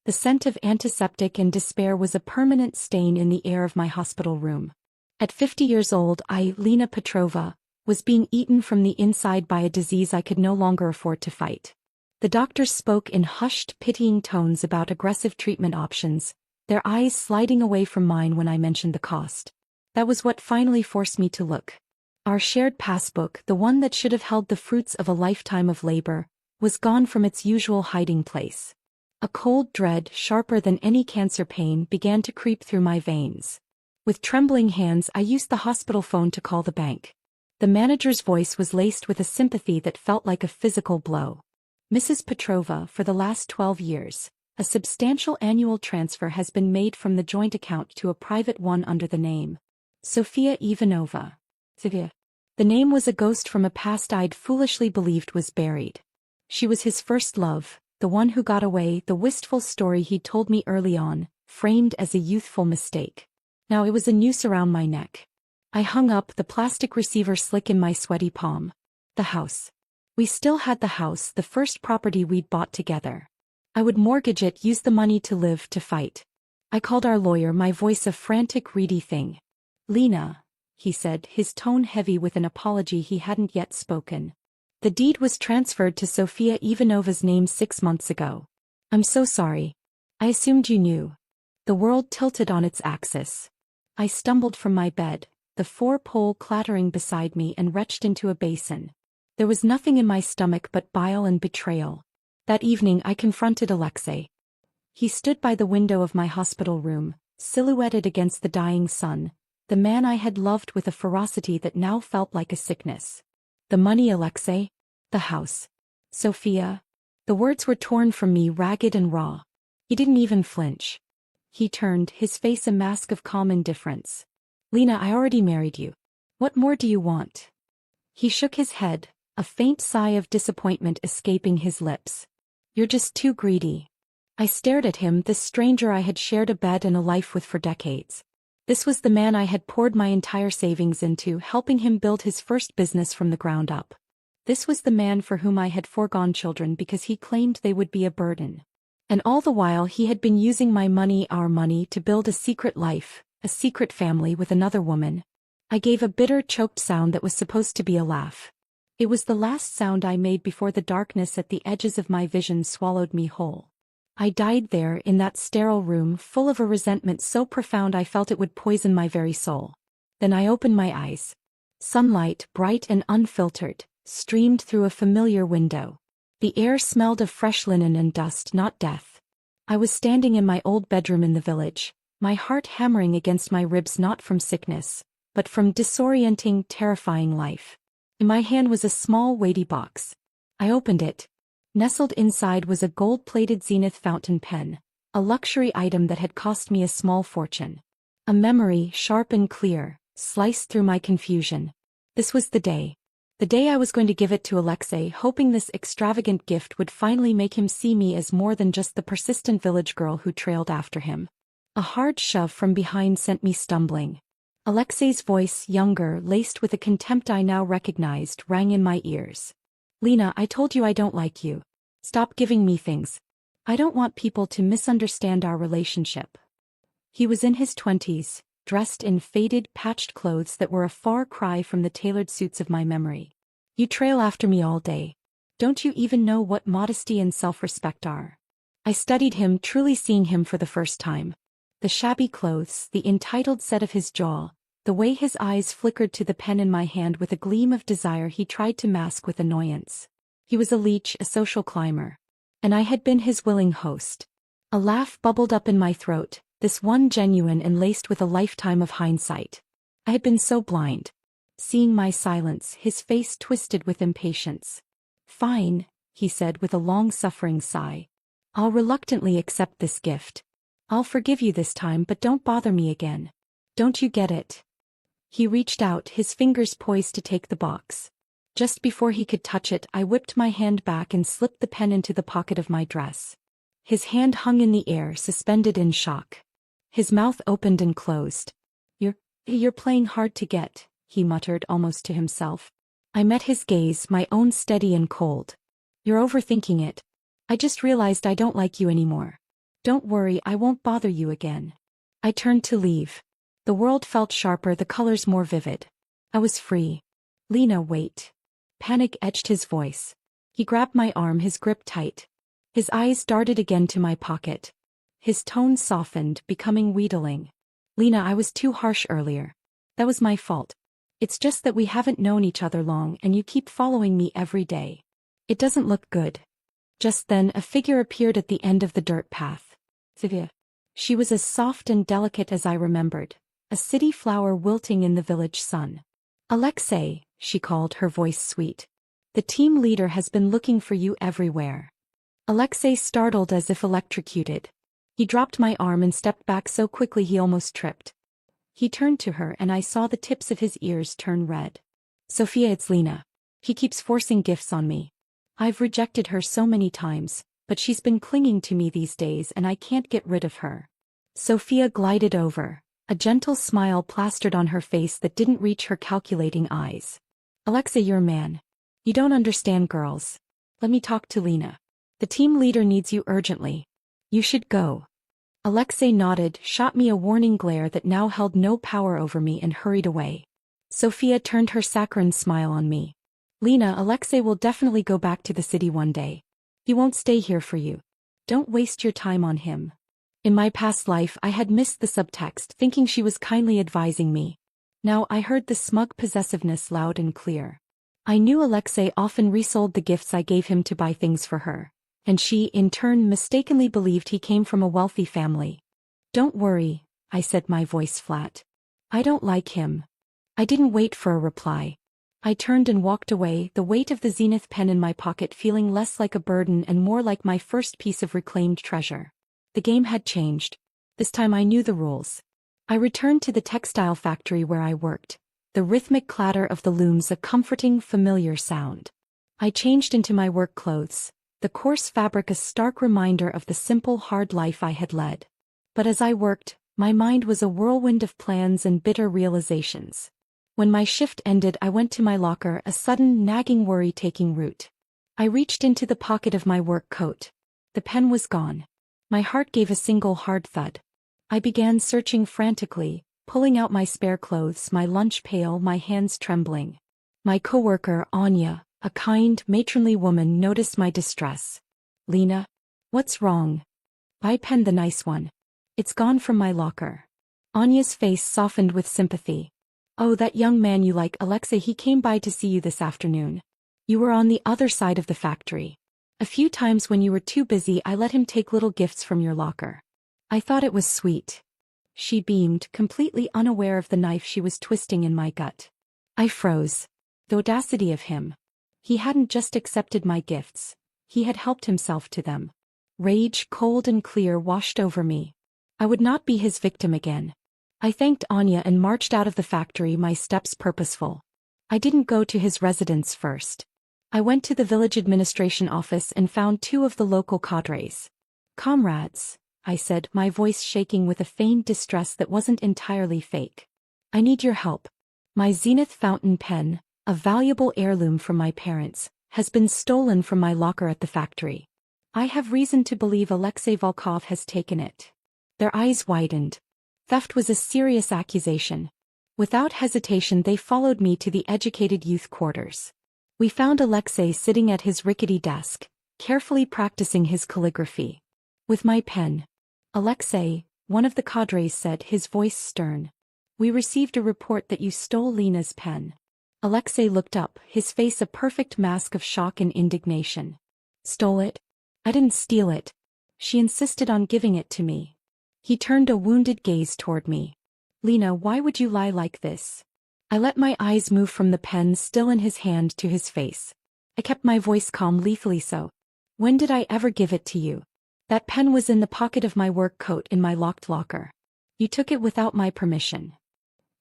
The scent of antiseptic and despair was a permanent stain in the air of my hospital room. At 50 years old, Lena Petrova, was being eaten from the inside by a disease I could no longer afford to fight. The doctors spoke in hushed, pitying tones about aggressive treatment options, their eyes sliding away from mine when I mentioned the cost. That was what finally forced me to look. Our shared passbook, the one that should have held the fruits of a lifetime of labor, was gone from its usual hiding place. A cold dread, sharper than any cancer pain, began to creep through my veins. With trembling hands, I used the hospital phone to call the bank. The manager's voice was laced with a sympathy that felt like a physical blow. Mrs. Petrova, for the last 12 years, a substantial annual transfer has been made from the joint account to a private one under the name Sofia Ivanova. The name was a ghost from a past I'd foolishly believed was buried. She was his first love, the one who got away, the wistful story he'd told me early on, framed as a youthful mistake. Now it was a noose around my neck. I hung up, the plastic receiver slick in my sweaty palm. The house. We still had the house, the first property we'd bought together. I would mortgage it, use the money to live, to fight. I called our lawyer, my voice a frantic, reedy thing. Lena, he said, his tone heavy with an apology he hadn't yet spoken. The deed was transferred to Sofia Ivanova's name 6 months ago. I'm so sorry. I assumed you knew. The world tilted on its axis. I stumbled from my bed, the 4-pole clattering beside me, and retched into a basin. There was nothing in my stomach but bile and betrayal. That evening I confronted Alexei. He stood by the window of my hospital room, silhouetted against the dying sun, the man I had loved with a ferocity that now felt like a sickness. The money, Alexei? The house? Sofia? The words were torn from me, ragged and raw. He didn't even flinch. He turned, his face a mask of calm indifference. Lena, I already married you. What more do you want? He shook his head, a faint sigh of disappointment escaping his lips. You're just too greedy. I stared at him, this stranger I had shared a bed and a life with for decades. This was the man I had poured my entire savings into, helping him build his first business from the ground up. This was the man for whom I had foregone children because he claimed they would be a burden. And all the while he had been using my money, our money, to build a secret life, a secret family with another woman. I gave a bitter, choked sound that was supposed to be a laugh. It was the last sound I made before the darkness at the edges of my vision swallowed me whole. I died there, in that sterile room, full of a resentment so profound I felt it would poison my very soul. Then I opened my eyes. Sunlight, bright and unfiltered, streamed through a familiar window. The air smelled of fresh linen and dust, not death. I was standing in my old bedroom in the village, my heart hammering against my ribs, not from sickness, but from disorienting, terrifying life. In my hand was a small, weighty box. I opened it. Nestled inside was a gold-plated Zenith fountain pen, a luxury item that had cost me a small fortune. A memory, sharp and clear, sliced through my confusion. This was the day. The day I was going to give it to Alexei, hoping this extravagant gift would finally make him see me as more than just the persistent village girl who trailed after him. A hard shove from behind sent me stumbling. Alexei's voice, younger, laced with a contempt I now recognized, rang in my ears. Lena, I told you I don't like you. Stop giving me things. I don't want people to misunderstand our relationship. He was in his 20s, dressed in faded, patched clothes that were a far cry from the tailored suits of my memory. You trail after me all day. Don't you even know what modesty and self-respect are? I studied him, truly seeing him for the first time. The shabby clothes, the entitled set of his jaw, the way his eyes flickered to the pen in my hand with a gleam of desire he tried to mask with annoyance. He was a leech, a social climber. And I had been his willing host. A laugh bubbled up in my throat, this one genuine and laced with a lifetime of hindsight. I had been so blind. Seeing my silence, his face twisted with impatience. Fine, he said with a long-suffering sigh. I'll reluctantly accept this gift. I'll forgive you this time, but don't bother me again. Don't you get it? He reached out, his fingers poised to take the box. Just before he could touch it, I whipped my hand back and slipped the pen into the pocket of my dress. His hand hung in the air, suspended in shock. His mouth opened and closed. You're playing hard to get, he muttered almost to himself. I met his gaze, my own steady and cold. You're overthinking it. I just realized I don't like you anymore. Don't worry, I won't bother you again. I turned to leave. The world felt sharper, the colors more vivid. I was free. Lena, wait. Panic edged his voice. He grabbed my arm, his grip tight. His eyes darted again to my pocket. His tone softened, becoming wheedling. Lena, I was too harsh earlier. That was my fault. It's just that we haven't known each other long and you keep following me every day. It doesn't look good. Just then a figure appeared at the end of the dirt path. Sylvia. She was as soft and delicate as I remembered, a city flower wilting in the village sun. Alexei, she called, her voice sweet. The team leader has been looking for you everywhere. Alexei startled as if electrocuted. He dropped my arm and stepped back so quickly he almost tripped. He turned to her and I saw the tips of his ears turn red. Sophia, it's Lena. He keeps forcing gifts on me. I've rejected her so many times, but she's been clinging to me these days and I can't get rid of her. Sophia glided over, a gentle smile plastered on her face that didn't reach her calculating eyes. Alexei, you're a man. You don't understand girls. Let me talk to Lena. The team leader needs you urgently. You should go. Alexei nodded, shot me a warning glare that now held no power over me and hurried away. Sophia turned her saccharine smile on me. Lena, Alexei will definitely go back to the city one day. He won't stay here for you. Don't waste your time on him. In my past life I had missed the subtext, thinking she was kindly advising me. Now I heard the smug possessiveness loud and clear. I knew Alexei often resold the gifts I gave him to buy things for her. And she, in turn, mistakenly believed he came from a wealthy family. Don't worry, I said, my voice flat. I don't like him. I didn't wait for a reply. I turned and walked away, the weight of the Zenith pen in my pocket feeling less like a burden and more like my first piece of reclaimed treasure. The game had changed. This time I knew the rules. I returned to the textile factory where I worked, the rhythmic clatter of the looms a comforting, familiar sound. I changed into my work clothes. The coarse fabric a stark reminder of the simple, hard life I had led. But as I worked, my mind was a whirlwind of plans and bitter realizations. When my shift ended, I went to my locker, a sudden, nagging worry taking root. I reached into the pocket of my work coat. The pen was gone. My heart gave a single hard thud. I began searching frantically, pulling out my spare clothes, my lunch pail, my hands trembling. My coworker, Anya, a kind, matronly woman, noticed my distress. Lena? What's wrong? Buy pen, the nice one. It's gone from my locker. Anya's face softened with sympathy. Oh, that young man you like, Alexei, he came by to see you this afternoon. You were on the other side of the factory. A few times when you were too busy, I let him take little gifts from your locker. I thought it was sweet. She beamed, completely unaware of the knife she was twisting in my gut. I froze. The audacity of him. He hadn't just accepted my gifts. He had helped himself to them. Rage, cold and clear, washed over me. I would not be his victim again. I thanked Anya and marched out of the factory, my steps purposeful. I didn't go to his residence first. I went to the village administration office and found two of the local cadres. Comrades, I said, my voice shaking with a feigned distress that wasn't entirely fake. I need your help. My Zenith fountain pen, a valuable heirloom from my parents, has been stolen from my locker at the factory. I have reason to believe Alexei Volkov has taken it. Their eyes widened. Theft was a serious accusation. Without hesitation they followed me to the educated youth quarters. We found Alexei sitting at his rickety desk, carefully practicing his calligraphy. With my pen. Alexei, one of the cadres said, his voice stern. We received a report that you stole Lena's pen. Alexei looked up, his face a perfect mask of shock and indignation. Stole it? I didn't steal it. She insisted on giving it to me. He turned a wounded gaze toward me. Lena, why would you lie like this? I let my eyes move from the pen still in his hand to his face. I kept my voice calm, lethally so. When did I ever give it to you? That pen was in the pocket of my work coat in my locked locker. You took it without my permission.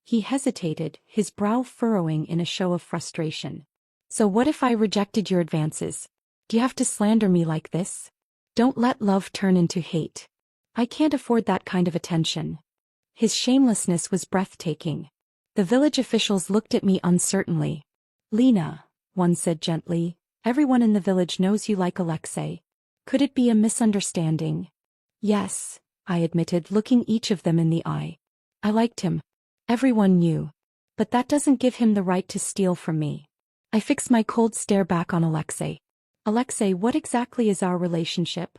He hesitated, his brow furrowing in a show of frustration. So what if I rejected your advances? Do you have to slander me like this? Don't let love turn into hate. I can't afford that kind of attention. His shamelessness was breathtaking. The village officials looked at me uncertainly. Lena, one said gently, everyone in the village knows you like Alexei. Could it be a misunderstanding? Yes, I admitted, looking each of them in the eye. I liked him. Everyone knew. But that doesn't give him the right to steal from me. I fixed my cold stare back on Alexei. Alexei, what exactly is our relationship?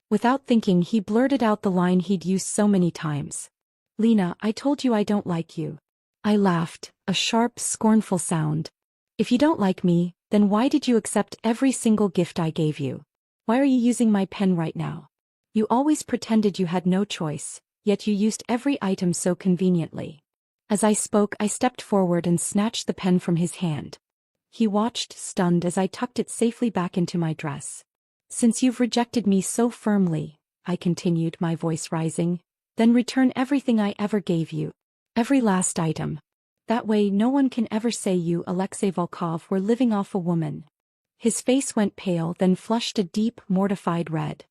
Without thinking, he blurted out the line he'd used so many times. Lena, I told you I don't like you. I laughed, a sharp, scornful sound. If you don't like me, then why did you accept every single gift I gave you? Why are you using my pen right now? You always pretended you had no choice, yet you used every item so conveniently. As I spoke, I stepped forward and snatched the pen from his hand. He watched, stunned, as I tucked it safely back into my dress. Since you've rejected me so firmly, I continued, my voice rising, then return everything I ever gave you. Every last item. That way no one can ever say you, Alexei Volkov, were living off a woman. His face went pale, then flushed a deep, mortified red.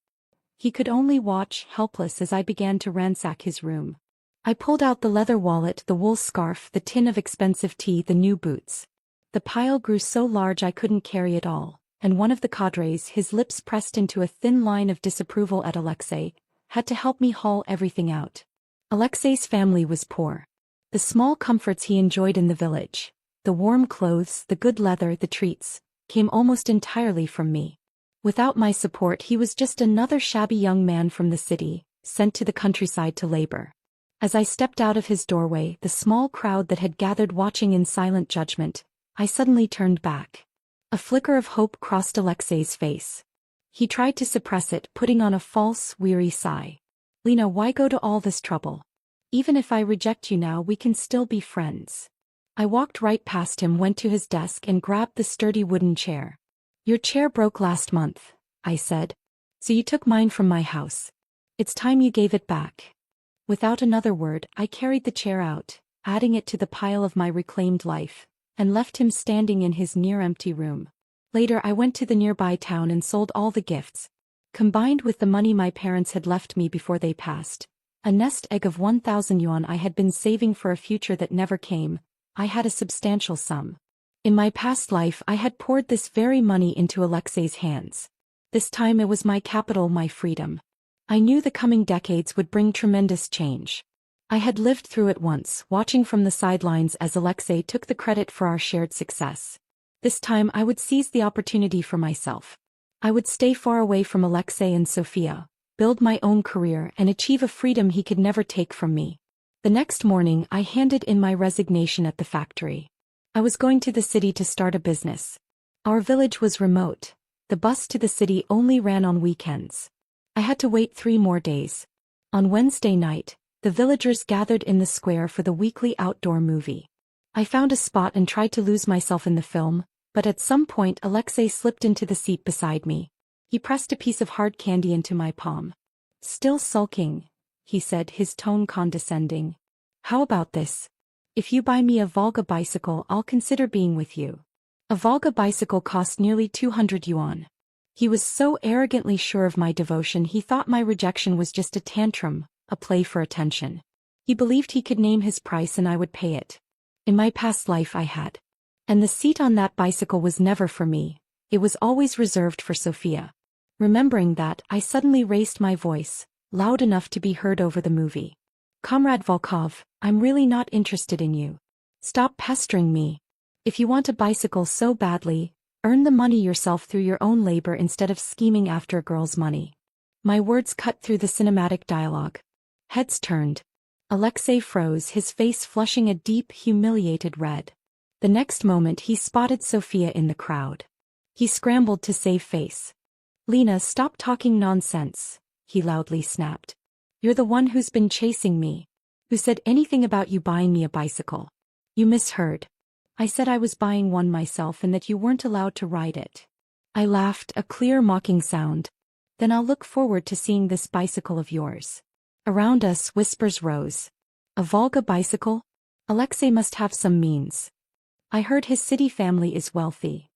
He could only watch, helpless, as I began to ransack his room. I pulled out the leather wallet, the wool scarf, the tin of expensive tea, the new boots. The pile grew so large I couldn't carry it all, and one of the cadres, his lips pressed into a thin line of disapproval at Alexei, had to help me haul everything out. Alexei's family was poor. The small comforts he enjoyed in the village, the warm clothes, the good leather, the treats, came almost entirely from me. Without my support, he was just another shabby young man from the city, sent to the countryside to labor. As I stepped out of his doorway, the small crowd that had gathered watching in silent judgment, I suddenly turned back. A flicker of hope crossed Alexei's face. He tried to suppress it, putting on a false, weary sigh. Lena, why go to all this trouble? Even if I reject you now, we can still be friends. I walked right past him, went to his desk and grabbed the sturdy wooden chair. Your chair broke last month, I said. So you took mine from my house. It's time you gave it back. Without another word, I carried the chair out, adding it to the pile of my reclaimed life, and left him standing in his near-empty room. Later I went to the nearby town and sold all the gifts. Combined with the money my parents had left me before they passed, a nest egg of 1,000 yuan I had been saving for a future that never came, I had a substantial sum. In my past life I had poured this very money into Alexei's hands. This time it was my capital, my freedom. I knew the coming decades would bring tremendous change. I had lived through it once, watching from the sidelines as Alexei took the credit for our shared success. This time I would seize the opportunity for myself. I would stay far away from Alexei and Sophia, build my own career and achieve a freedom he could never take from me. The next morning I handed in my resignation at the factory. I was going to the city to start a business. Our village was remote. The bus to the city only ran on weekends. I had to wait 3 more days. On Wednesday night, the villagers gathered in the square for the weekly outdoor movie. I found a spot and tried to lose myself in the film, but at some point Alexei slipped into the seat beside me. He pressed a piece of hard candy into my palm. Still sulking, he said, his tone condescending. How about this? If you buy me a Volga bicycle, I'll consider being with you. A Volga bicycle cost nearly 200 yuan. He was so arrogantly sure of my devotion he thought my rejection was just a tantrum, a play for attention. He believed he could name his price and I would pay it. In my past life I had. And the seat on that bicycle was never for me, it was always reserved for Sophia. Remembering that, I suddenly raised my voice, loud enough to be heard over the movie. Comrade Volkov, I'm really not interested in you. Stop pestering me. If you want a bicycle so badly, earn the money yourself through your own labor instead of scheming after a girl's money. My words cut through the cinematic dialogue. Heads turned. Alexei froze, his face flushing a deep, humiliated red. The next moment he spotted Sophia in the crowd. He scrambled to save face. Lena, stop talking nonsense, he loudly snapped. You're the one who's been chasing me. Who said anything about you buying me a bicycle? You misheard. I said I was buying one myself and that you weren't allowed to ride it. I laughed, a clear mocking sound. Then I'll look forward to seeing this bicycle of yours. Around us whispers rose. A Volga bicycle? Alexei must have some means. I heard his city family is wealthy.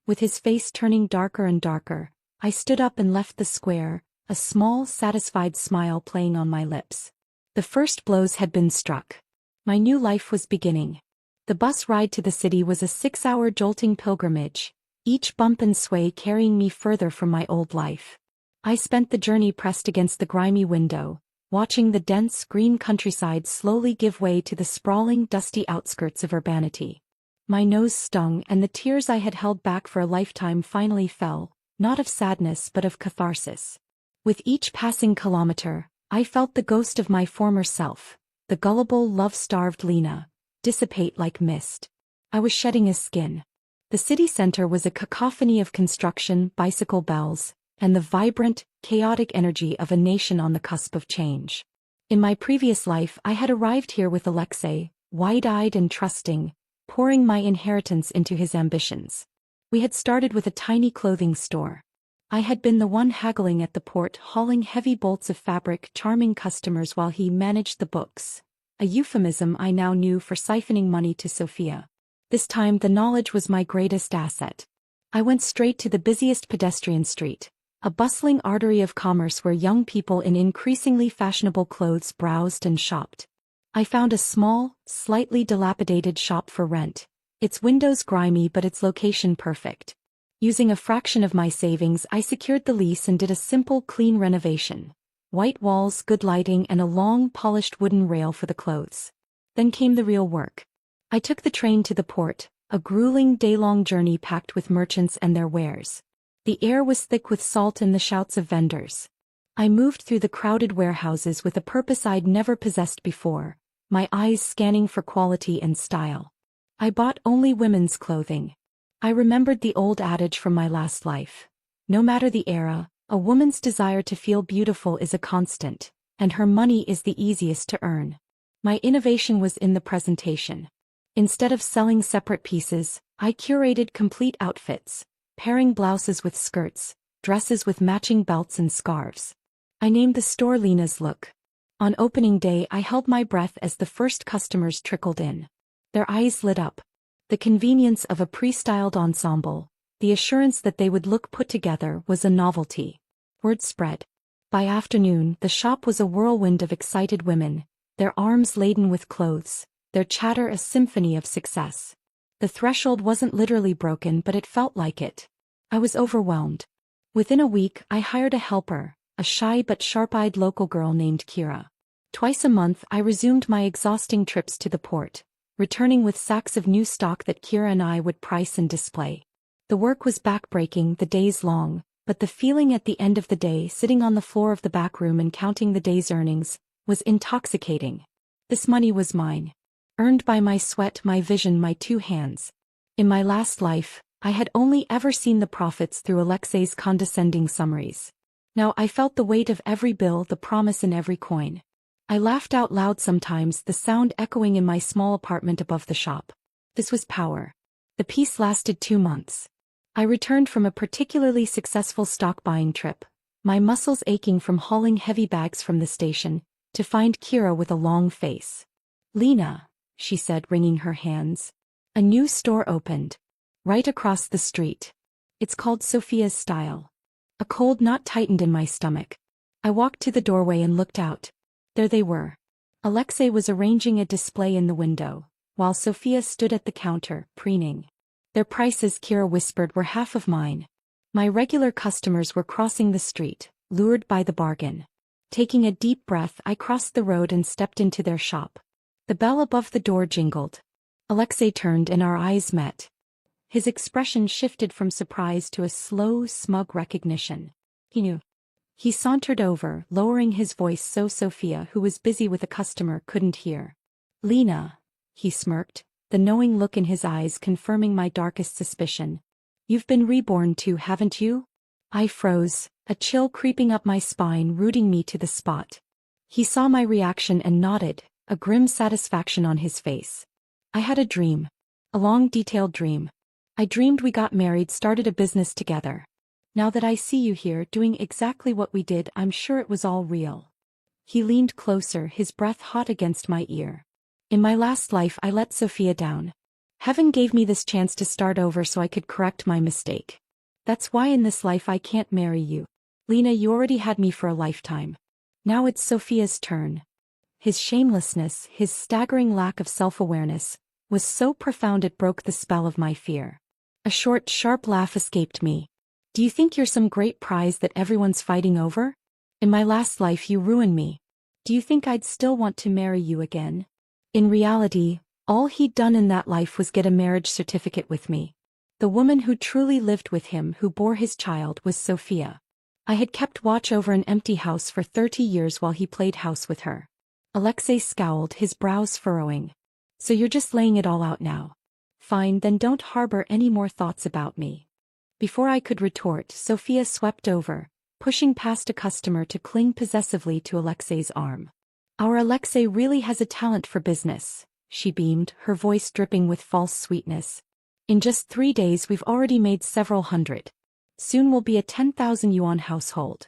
With his face turning darker and darker, I stood up and left the square, a small, satisfied smile playing on my lips. The first blows had been struck. My new life was beginning. The bus ride to the city was a 6-hour jolting pilgrimage, each bump and sway carrying me further from my old life. I spent the journey pressed against the grimy window, watching the dense green countryside slowly give way to the sprawling dusty outskirts of urbanity. My nose stung and the tears I had held back for a lifetime finally fell, not of sadness but of catharsis. With each passing kilometer, I felt the ghost of my former self, the gullible love-starved Lena, dissipate like mist. I was shedding a skin. The city center was a cacophony of construction, bicycle bells, and the vibrant, chaotic energy of a nation on the cusp of change. In my previous life I had arrived here with Alexei, wide-eyed and trusting, pouring my inheritance into his ambitions. We had started with a tiny clothing store. I had been the one haggling at the port, hauling heavy bolts of fabric, charming customers while he managed the books, a euphemism I now knew for siphoning money to Sophia. This time the knowledge was my greatest asset. I went straight to the busiest pedestrian street, a bustling artery of commerce where young people in increasingly fashionable clothes browsed and shopped. I found a small, slightly dilapidated shop for rent, its windows grimy but its location perfect. Using a fraction of my savings I secured the lease and did a simple clean renovation. White walls, good lighting and a long polished wooden rail for the clothes. Then came the real work. I took the train to the port, a grueling day-long journey packed with merchants and their wares. The air was thick with salt and the shouts of vendors. I moved through the crowded warehouses with a purpose I'd never possessed before, my eyes scanning for quality and style. I bought only women's clothing. I remembered the old adage from my last life. No matter the era, a woman's desire to feel beautiful is a constant, and her money is the easiest to earn. My innovation was in the presentation. Instead of selling separate pieces, I curated complete outfits, pairing blouses with skirts, dresses with matching belts and scarves. I named the store Lena's Look. On opening day I held my breath as the first customers trickled in. Their eyes lit up. The convenience of a pre-styled ensemble, the assurance that they would look put together was a novelty. Word spread. By afternoon the shop was a whirlwind of excited women, their arms laden with clothes, their chatter a symphony of success. The threshold wasn't literally broken but it felt like it. I was overwhelmed. Within a week I hired a helper, a shy but sharp-eyed local girl named Kira. Twice a month I resumed my exhausting trips to the port, returning with sacks of new stock that Kira and I would price and display. The work was backbreaking, the days long, but the feeling at the end of the day, sitting on the floor of the back room and counting the day's earnings, was intoxicating. This money was mine. Earned by my sweat, my vision, my two hands. In my last life, I had only ever seen the profits through Alexei's condescending summaries. Now I felt the weight of every bill, the promise in every coin. I laughed out loud sometimes, the sound echoing in my small apartment above the shop. This was power. The peace lasted 2 months. I returned from a particularly successful stock-buying trip, my muscles aching from hauling heavy bags from the station, to find Kira with a long face. "Lena," she said, wringing her hands. "A new store opened. Right across the street. It's called Sophia's Style." A cold knot tightened in my stomach. I walked to the doorway and looked out. There they were. Alexei was arranging a display in the window, while Sophia stood at the counter, preening. Their prices, Kira whispered, were half of mine. My regular customers were crossing the street, lured by the bargain. Taking a deep breath, I crossed the road and stepped into their shop. The bell above the door jingled. Alexei turned and our eyes met. His expression shifted from surprise to a slow, smug recognition. He knew. He sauntered over, lowering his voice so Sophia, who was busy with a customer, couldn't hear. "Lena," he smirked, the knowing look in his eyes confirming my darkest suspicion. "You've been reborn too, haven't you?" I froze, a chill creeping up my spine, rooting me to the spot. He saw my reaction and nodded, a grim satisfaction on his face. "I had a dream. A long, detailed dream. I dreamed we got married, started a business together. Now that I see you here doing exactly what we did, I'm sure it was all real." He leaned closer, his breath hot against my ear. "In my last life I let Sophia down. Heaven gave me this chance to start over so I could correct my mistake. That's why in this life I can't marry you. Lena, you already had me for a lifetime. Now it's Sophia's turn." His shamelessness, his staggering lack of self-awareness, was so profound it broke the spell of my fear. A short, sharp laugh escaped me. Do you think you're some great prize that everyone's fighting over? In my last life you ruined me. Do you think I'd still want to marry you again? In reality, all he'd done in that life was get a marriage certificate with me. The woman who truly lived with him, who bore his child, was Sophia. I had kept watch over an empty house for 30 years while he played house with her. Alexei scowled, his brows furrowing. So you're just laying it all out now. Fine, then don't harbor any more thoughts about me. Before I could retort, Sophia swept over, pushing past a customer to cling possessively to Alexei's arm. Our Alexei really has a talent for business, she beamed, her voice dripping with false sweetness. In just 3 days we've already made several hundred. Soon we'll be a 10,000 yuan household.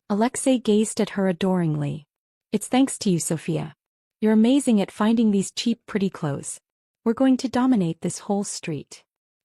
Alexei gazed at her adoringly. It's thanks to you, Sophia. You're amazing at finding these cheap, pretty clothes. We're going to dominate this whole street.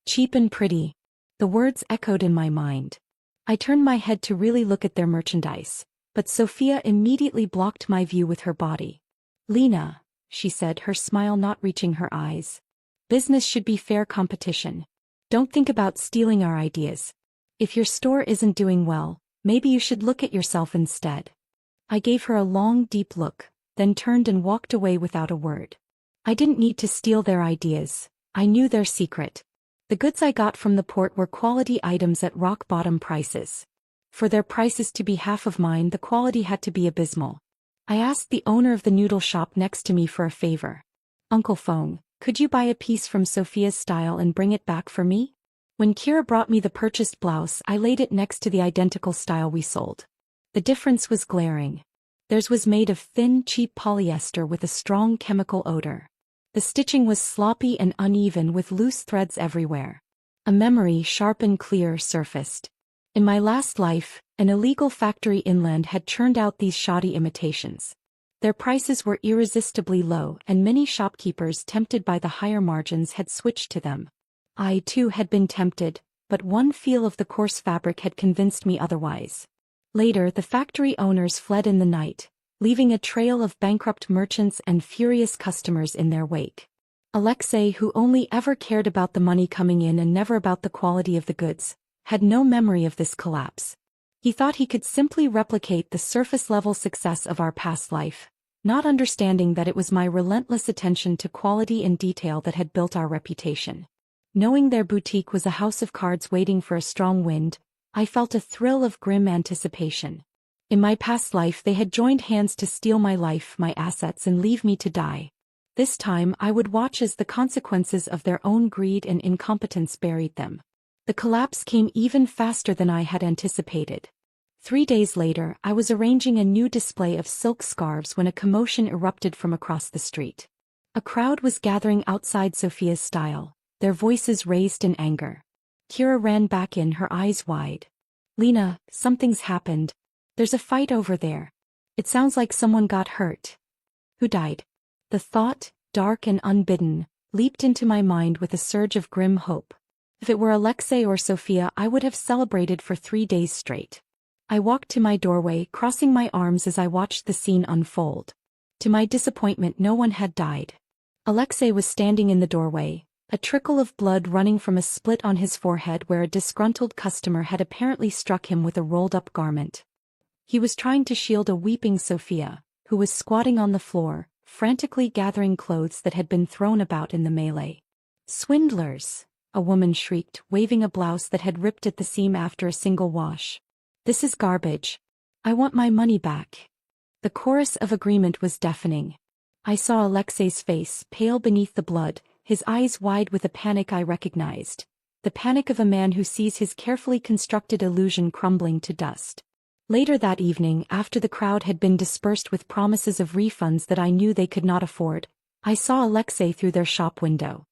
Cheap and pretty. The words echoed in my mind. I turned my head to really look at their merchandise, but Sophia immediately blocked my view with her body. Lena, she said, her smile not reaching her eyes. Business should be fair competition. Don't think about stealing our ideas. If your store isn't doing well, maybe you should look at yourself instead. I gave her a long, deep look, then turned and walked away without a word. I didn't need to steal their ideas. I knew their secret. The goods I got from the port were quality items at rock-bottom prices. For their prices to be half of mine, the quality had to be abysmal. I asked the owner of the noodle shop next to me for a favor. Uncle Feng, could you buy a piece from Sophia's style and bring it back for me? When Kira brought me the purchased blouse, I laid it next to the identical style we sold. The difference was glaring. Theirs was made of thin, cheap polyester with a strong chemical odor. The stitching was sloppy and uneven with loose threads everywhere. A memory, sharp and clear, surfaced. In my last life, an illegal factory inland had churned out these shoddy imitations. Their prices were irresistibly low, and many shopkeepers, tempted by the higher margins, had switched to them. I, too, had been tempted, but one feel of the coarse fabric had convinced me otherwise. Later, the factory owners fled in the night, leaving a trail of bankrupt merchants and furious customers in their wake. Alexei, who only ever cared about the money coming in and never about the quality of the goods, had no memory of this collapse. He thought he could simply replicate the surface-level success of our past life, not understanding that it was my relentless attention to quality and detail that had built our reputation. Knowing their boutique was a house of cards waiting for a strong wind, I felt a thrill of grim anticipation. In my past life they had joined hands to steal my life, my assets, and leave me to die. This time I would watch as the consequences of their own greed and incompetence buried them. The collapse came even faster than I had anticipated. 3 days later, I was arranging a new display of silk scarves when a commotion erupted from across the street. A crowd was gathering outside Sophia's style, their voices raised in anger. Kira ran back in, her eyes wide. Lena, something's happened. There's a fight over there. It sounds like someone got hurt. Who died? The thought, dark and unbidden, leaped into my mind with a surge of grim hope. If it were Alexei or Sophia, I would have celebrated for 3 days straight. I walked to my doorway, crossing my arms as I watched the scene unfold. To my disappointment, no one had died. Alexei was standing in the doorway, a trickle of blood running from a split on his forehead where a disgruntled customer had apparently struck him with a rolled-up garment. He was trying to shield a weeping Sophia, who was squatting on the floor, frantically gathering clothes that had been thrown about in the melee. Swindlers! A woman shrieked, waving a blouse that had ripped at the seam after a single wash. This is garbage. I want my money back. The chorus of agreement was deafening. I saw Alexei's face, pale beneath the blood, his eyes wide with a panic I recognized. The panic of a man who sees his carefully constructed illusion crumbling to dust. Later that evening, after the crowd had been dispersed with promises of refunds that I knew they could not afford, I saw Alexei through their shop window.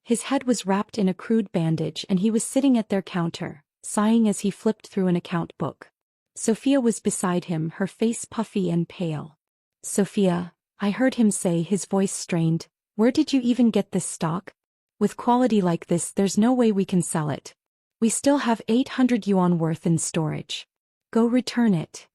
His head was wrapped in a crude bandage and he was sitting at their counter, sighing as he flipped through an account book. Sophia was beside him, her face puffy and pale. Sophia, I heard him say, his voice strained, where did you even get this stock? With quality like this, there's no way we can sell it. We still have 800 yuan worth in storage. Go return it.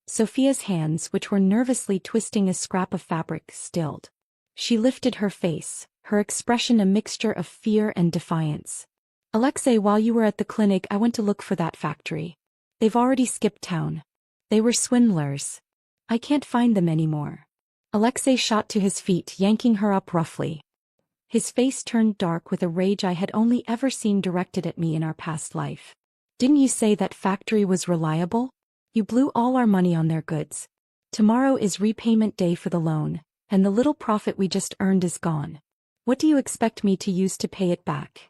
Sophia's hands, which were nervously twisting a scrap of fabric, stilled. She lifted her face, her expression a mixture of fear and defiance. Alexei, while you were at the clinic, I went to look for that factory. They've already skipped town. They were swindlers. I can't find them anymore. Alexei shot to his feet, yanking her up roughly. His face turned dark with a rage I had only ever seen directed at me in our past life. Didn't you say that factory was reliable? You blew all our money on their goods. Tomorrow is repayment day for the loan, and the little profit we just earned is gone. What do you expect me to use to pay it back?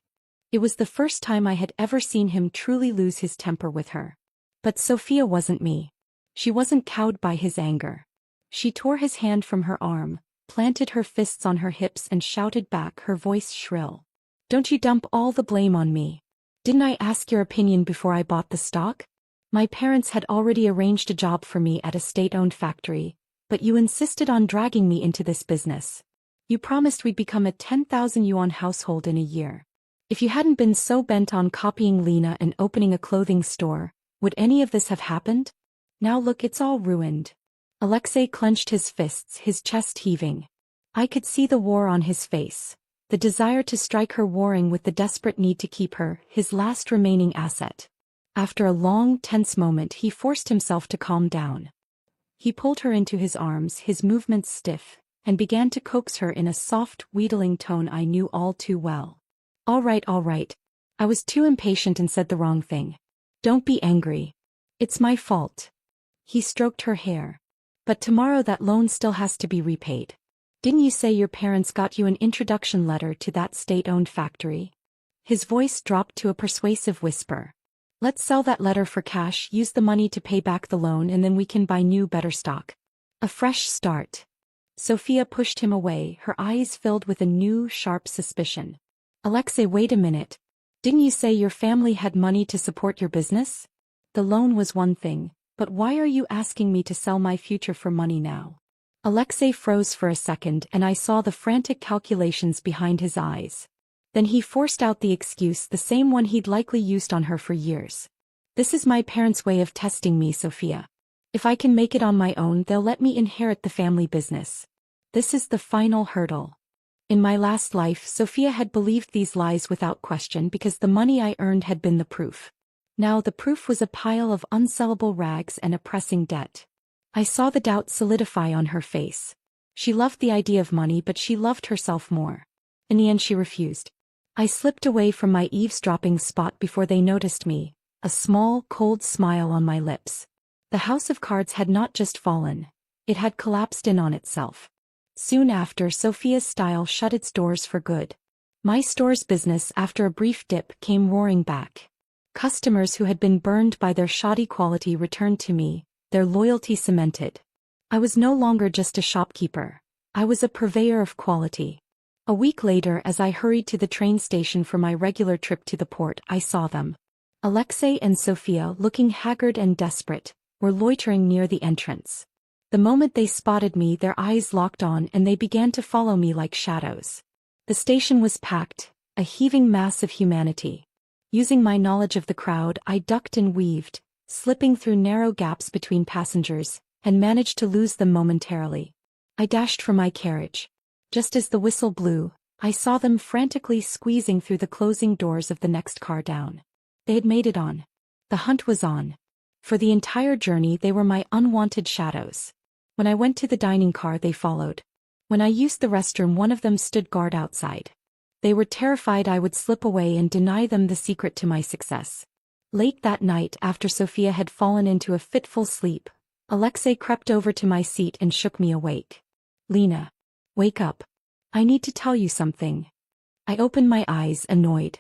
It was the first time I had ever seen him truly lose his temper with her. But Sophia wasn't me. She wasn't cowed by his anger. She tore his hand from her arm, planted her fists on her hips and shouted back, her voice shrill. Don't you dump all the blame on me. Didn't I ask your opinion before I bought the stock? My parents had already arranged a job for me at a state-owned factory, but you insisted on dragging me into this business. You promised we'd become a 10,000 yuan household in a year. If you hadn't been so bent on copying Lena and opening a clothing store, would any of this have happened? Now look, it's all ruined. Alexei clenched his fists, his chest heaving. I could see the war on his face, the desire to strike her warring with the desperate need to keep her, his last remaining asset. After a long, tense moment, he forced himself to calm down. He pulled her into his arms, his movements stiff, and began to coax her in a soft, wheedling tone I knew all too well. All right. I was too impatient and said the wrong thing. Don't be angry. It's my fault. He stroked her hair. But tomorrow that loan still has to be repaid. Didn't you say your parents got you an introduction letter to that state-owned factory? His voice dropped to a persuasive whisper. Let's sell that letter for cash, use the money to pay back the loan, and then we can buy new, better stock. A fresh start. Sophia pushed him away, her eyes filled with a new, sharp suspicion. Alexei, wait a minute. Didn't you say your family had money to support your business? The loan was one thing, but why are you asking me to sell my future for money now? Alexei froze for a second, and I saw the frantic calculations behind his eyes. Then he forced out the excuse, the same one he'd likely used on her for years. This is my parents' way of testing me, Sophia. If I can make it on my own, they'll let me inherit the family business. This is the final hurdle. In my last life, Sophia had believed these lies without question because the money I earned had been the proof. Now the proof was a pile of unsellable rags and a pressing debt. I saw the doubt solidify on her face. She loved the idea of money, but she loved herself more. In the end, she refused. I slipped away from my eavesdropping spot before they noticed me, a small, cold smile on my lips. The house of cards had not just fallen, it had collapsed in on itself. Soon after, Sophia's style shut its doors for good. My store's business, after a brief dip, came roaring back. Customers who had been burned by their shoddy quality returned to me, their loyalty cemented. I was no longer just a shopkeeper. I was a purveyor of quality. A week later, as I hurried to the train station for my regular trip to the port, I saw them. Alexei and Sophia, looking haggard and desperate, were loitering near the entrance. The moment they spotted me, their eyes locked on and they began to follow me like shadows. The station was packed, a heaving mass of humanity. Using my knowledge of the crowd, I ducked and weaved, slipping through narrow gaps between passengers, and managed to lose them momentarily. I dashed for my carriage. Just as the whistle blew, I saw them frantically squeezing through the closing doors of the next car down. They had made it on. The hunt was on. For the entire journey they were my unwanted shadows. When I went to the dining car, they followed. When I used the restroom, one of them stood guard outside. They were terrified I would slip away and deny them the secret to my success. Late that night, after Sophia had fallen into a fitful sleep, Alexei crept over to my seat and shook me awake. Lena, wake up. I need to tell you something. I opened my eyes, annoyed.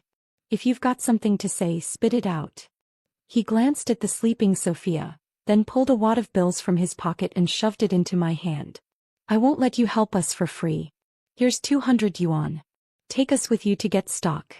If you've got something to say, spit it out. He glanced at the sleeping Sophia, then pulled a wad of bills from his pocket and shoved it into my hand. I won't let you help us for free. Here's 200 yuan. Take us with you to get stock.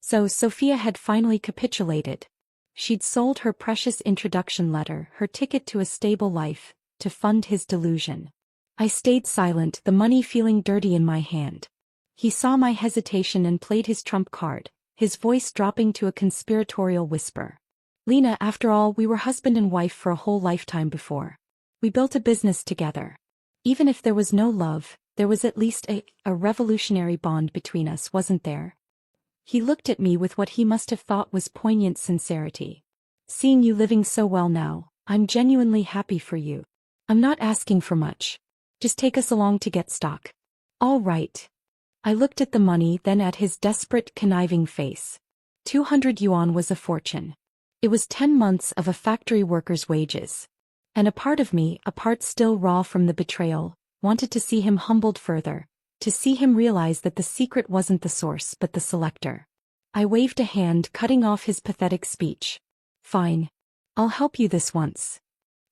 So Sophia had finally capitulated. She'd sold her precious introduction letter, her ticket to a stable life, to fund his delusion. I stayed silent, the money feeling dirty in my hand. He saw my hesitation and played his trump card, his voice dropping to a conspiratorial whisper. Lena, after all, we were husband and wife for a whole lifetime before. We built a business together. Even if there was no love, there was at least a revolutionary bond between us, wasn't there? He looked at me with what he must have thought was poignant sincerity. Seeing you living so well now, I'm genuinely happy for you. I'm not asking for much. Just take us along to get stock. All right. I looked at the money, then at his desperate, conniving face. 200 yuan was a fortune. It was 10 months of a factory worker's wages. And a part of me, a part still raw from the betrayal, wanted to see him humbled further, to see him realize that the secret wasn't the source but the selector. I waved a hand, cutting off his pathetic speech. Fine. I'll help you this once.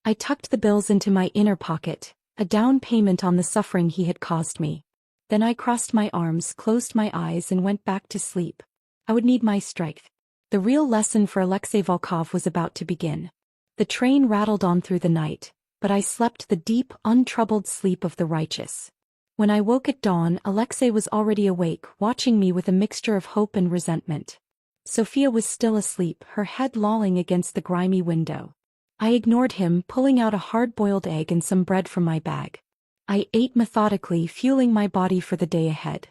I tucked the bills into my inner pocket, a down payment on the suffering he had caused me. Then I crossed my arms, closed my eyes and went back to sleep. I would need my strength. The real lesson for Alexei Volkov was about to begin. The train rattled on through the night, but I slept the deep, untroubled sleep of the righteous. When I woke at dawn, Alexei was already awake, watching me with a mixture of hope and resentment. Sophia was still asleep, her head lolling against the grimy window. I ignored him, pulling out a hard-boiled egg and some bread from my bag. I ate methodically, fueling my body for the day ahead.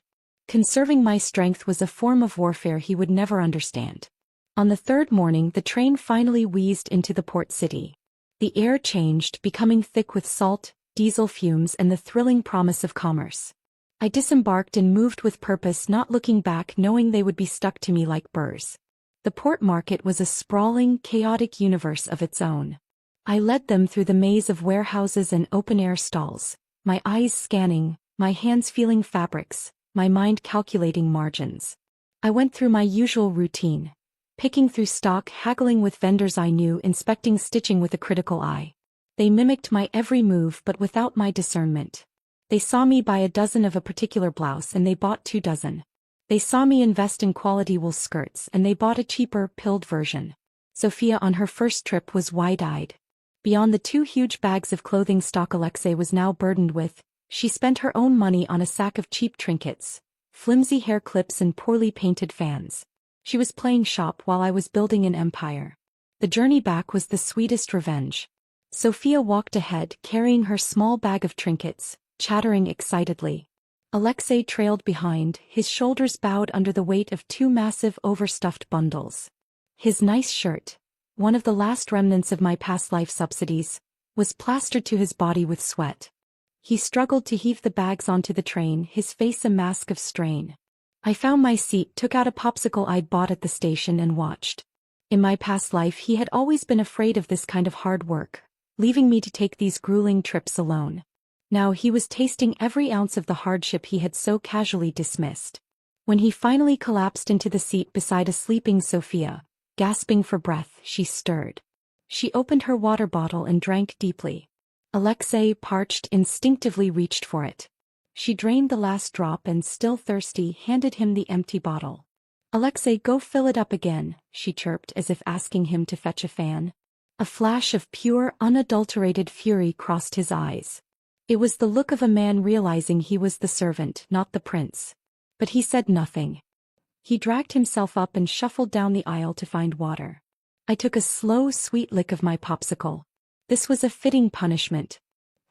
Conserving my strength was a form of warfare he would never understand. On the third morning, the train finally wheezed into the port city. The air changed, becoming thick with salt, diesel fumes and the thrilling promise of commerce. I disembarked and moved with purpose, not looking back, knowing they would be stuck to me like burrs. The port market was a sprawling, chaotic universe of its own. I led them through the maze of warehouses and open-air stalls, my eyes scanning, my hands feeling fabrics, my mind calculating margins. I went through my usual routine, picking through stock, haggling with vendors I knew, inspecting stitching with a critical eye. They mimicked my every move but without my discernment. They saw me buy a dozen of a particular blouse and they bought 2 dozen. They saw me invest in quality wool skirts and they bought a cheaper, pilled version. Sophia on her first trip was wide-eyed. Beyond the 2 huge bags of clothing stock Alexei was now burdened with, she spent her own money on a sack of cheap trinkets, flimsy hair clips and poorly painted fans. She was playing shop while I was building an empire. The journey back was the sweetest revenge. Sophia walked ahead, carrying her small bag of trinkets, chattering excitedly. Alexei trailed behind, his shoulders bowed under the weight of 2 massive overstuffed bundles. His nice shirt, one of the last remnants of my past life subsidies, was plastered to his body with sweat. He struggled to heave the bags onto the train, his face a mask of strain. I found my seat, took out a popsicle I'd bought at the station and watched. In my past life he had always been afraid of this kind of hard work, leaving me to take these grueling trips alone. Now he was tasting every ounce of the hardship he had so casually dismissed. When he finally collapsed into the seat beside a sleeping Sophia, gasping for breath, she stirred. She opened her water bottle and drank deeply. Alexei, parched, instinctively reached for it. She drained the last drop and, still thirsty, handed him the empty bottle. "Alexei, go fill it up again," she chirped as if asking him to fetch a fan. A flash of pure, unadulterated fury crossed his eyes. It was the look of a man realizing he was the servant, not the prince. But he said nothing. He dragged himself up and shuffled down the aisle to find water. I took a slow, sweet lick of my popsicle. This was a fitting punishment.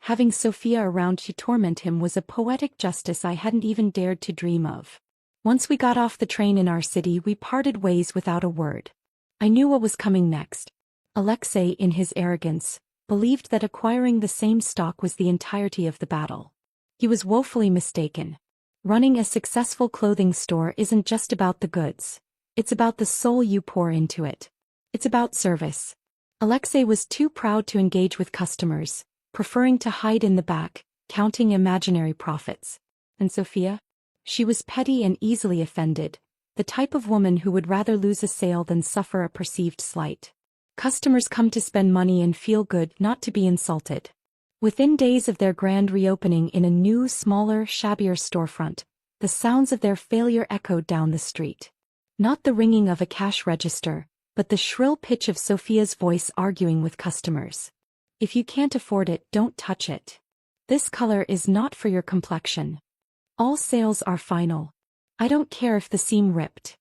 Having Sophia around to torment him was a poetic justice I hadn't even dared to dream of. Once we got off the train in our city, we parted ways without a word. I knew what was coming next. Alexei, in his arrogance, believed that acquiring the same stock was the entirety of the battle. He was woefully mistaken. Running a successful clothing store isn't just about the goods. It's about the soul you pour into it. It's about service. Alexei was too proud to engage with customers, preferring to hide in the back, counting imaginary profits. And Sophia? She was petty and easily offended, the type of woman who would rather lose a sale than suffer a perceived slight. Customers come to spend money and feel good, not to be insulted. Within days of their grand reopening in a new, smaller, shabbier storefront, the sounds of their failure echoed down the street. Not the ringing of a cash register, but the shrill pitch of Sophia's voice arguing with customers. "If you can't afford it, don't touch it. This color is not for your complexion. All sales are final. I don't care if the seam ripped."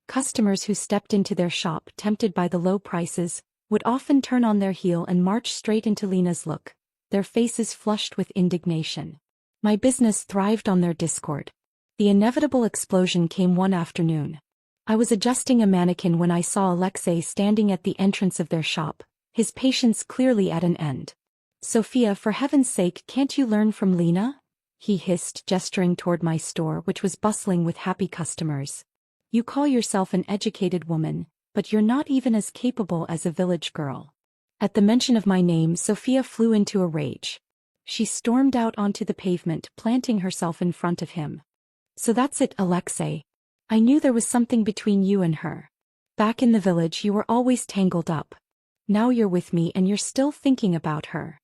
Customers who stepped into their shop, tempted by the low prices, would often turn on their heel and march straight into Lena's look, their faces flushed with indignation. My business thrived on their discord. The inevitable explosion came one afternoon. I was adjusting a mannequin when I saw Alexei standing at the entrance of their shop, his patience clearly at an end. "Sophia, for heaven's sake, can't you learn from Lena?" he hissed, gesturing toward my store, which was bustling with happy customers. "You call yourself an educated woman, but you're not even as capable as a village girl." At the mention of my name, Sophia flew into a rage. She stormed out onto the pavement, planting herself in front of him. "So that's it, Alexei. I knew there was something between you and her. Back in the village you were always tangled up. Now you're with me and you're still thinking about her."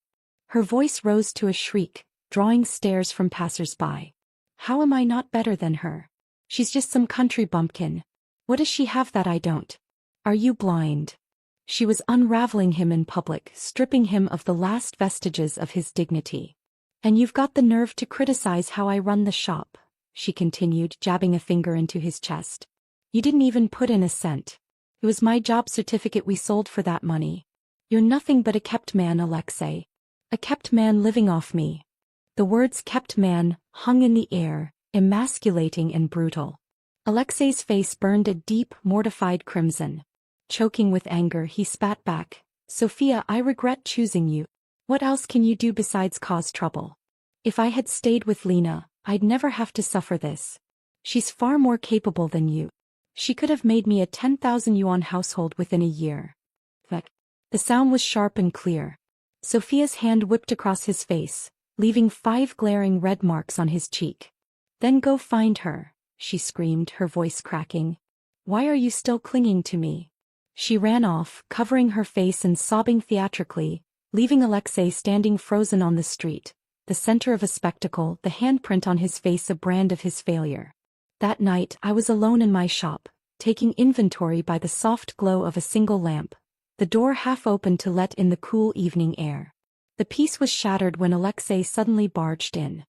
Her voice rose to a shriek, drawing stares from passers-by. "How am I not better than her? She's just some country bumpkin. What does she have that I don't? Are you blind?" She was unraveling him in public, stripping him of the last vestiges of his dignity. "And you've got the nerve to criticize how I run the shop," she continued, jabbing a finger into his chest. "You didn't even put in a cent. It was my job certificate we sold for that money. You're nothing but a kept man, Alexei. A kept man living off me." The words "kept man" hung in the air, emasculating and brutal. Alexei's face burned a deep, mortified crimson. Choking with anger, he spat back, "Sophia, I regret choosing you. What else can you do besides cause trouble? If I had stayed with Lena, I'd never have to suffer this. She's far more capable than you. She could have made me a 10,000 yuan household within a year." But the sound was sharp and clear. Sophia's hand whipped across his face, leaving 5 glaring red marks on his cheek. "Then go find her," she screamed, her voice cracking. "Why are you still clinging to me?" She ran off, covering her face and sobbing theatrically, leaving Alexei standing frozen on the street, the center of a spectacle, the handprint on his face a brand of his failure. That night I was alone in my shop, taking inventory by the soft glow of a single lamp, the door half open to let in the cool evening air. The peace was shattered when Alexei suddenly barged in.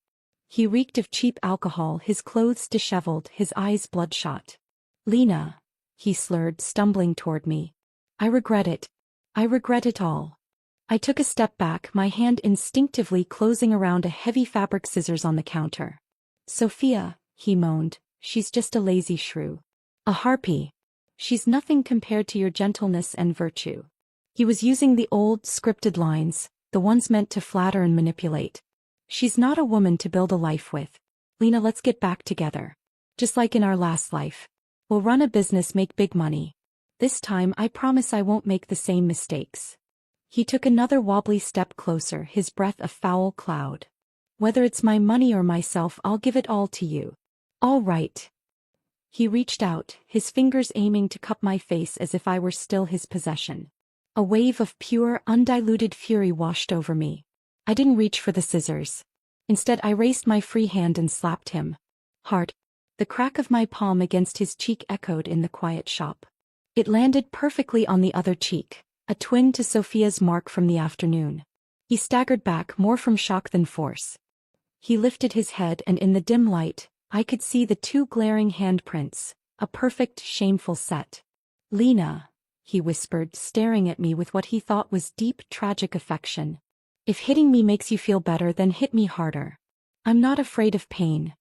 He reeked of cheap alcohol, his clothes disheveled, his eyes bloodshot. "Lena," he slurred, stumbling toward me. "I regret it. I regret it all." I took a step back, my hand instinctively closing around a heavy fabric scissors on the counter. "Sophia," he moaned, "she's just a lazy shrew. A harpy. She's nothing compared to your gentleness and virtue." He was using the old, scripted lines, the ones meant to flatter and manipulate. "She's not a woman to build a life with. Lena, let's get back together. Just like in our last life. We'll run a business, make big money. This time I promise I won't make the same mistakes." He took another wobbly step closer, his breath a foul cloud. "Whether it's my money or myself, I'll give it all to you." "All right." He reached out, his fingers aiming to cup my face as if I were still his possession. A wave of pure, undiluted fury washed over me. I didn't reach for the scissors. Instead, I raised my free hand and slapped him. Hard. The crack of my palm against his cheek echoed in the quiet shop. It landed perfectly on the other cheek, a twin to Sophia's mark from the afternoon. He staggered back, more from shock than force. He lifted his head, and in the dim light, I could see the 2 glaring handprints, a perfect, shameful set. "Lena," he whispered, staring at me with what he thought was deep, tragic affection. "If hitting me makes you feel better, then hit me harder. I'm not afraid of pain."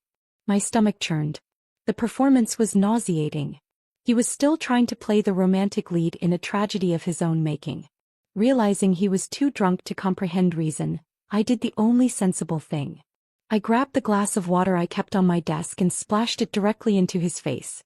My stomach churned. The performance was nauseating. He was still trying to play the romantic lead in a tragedy of his own making. Realizing he was too drunk to comprehend reason, I did the only sensible thing. I grabbed the glass of water I kept on my desk and splashed it directly into his face.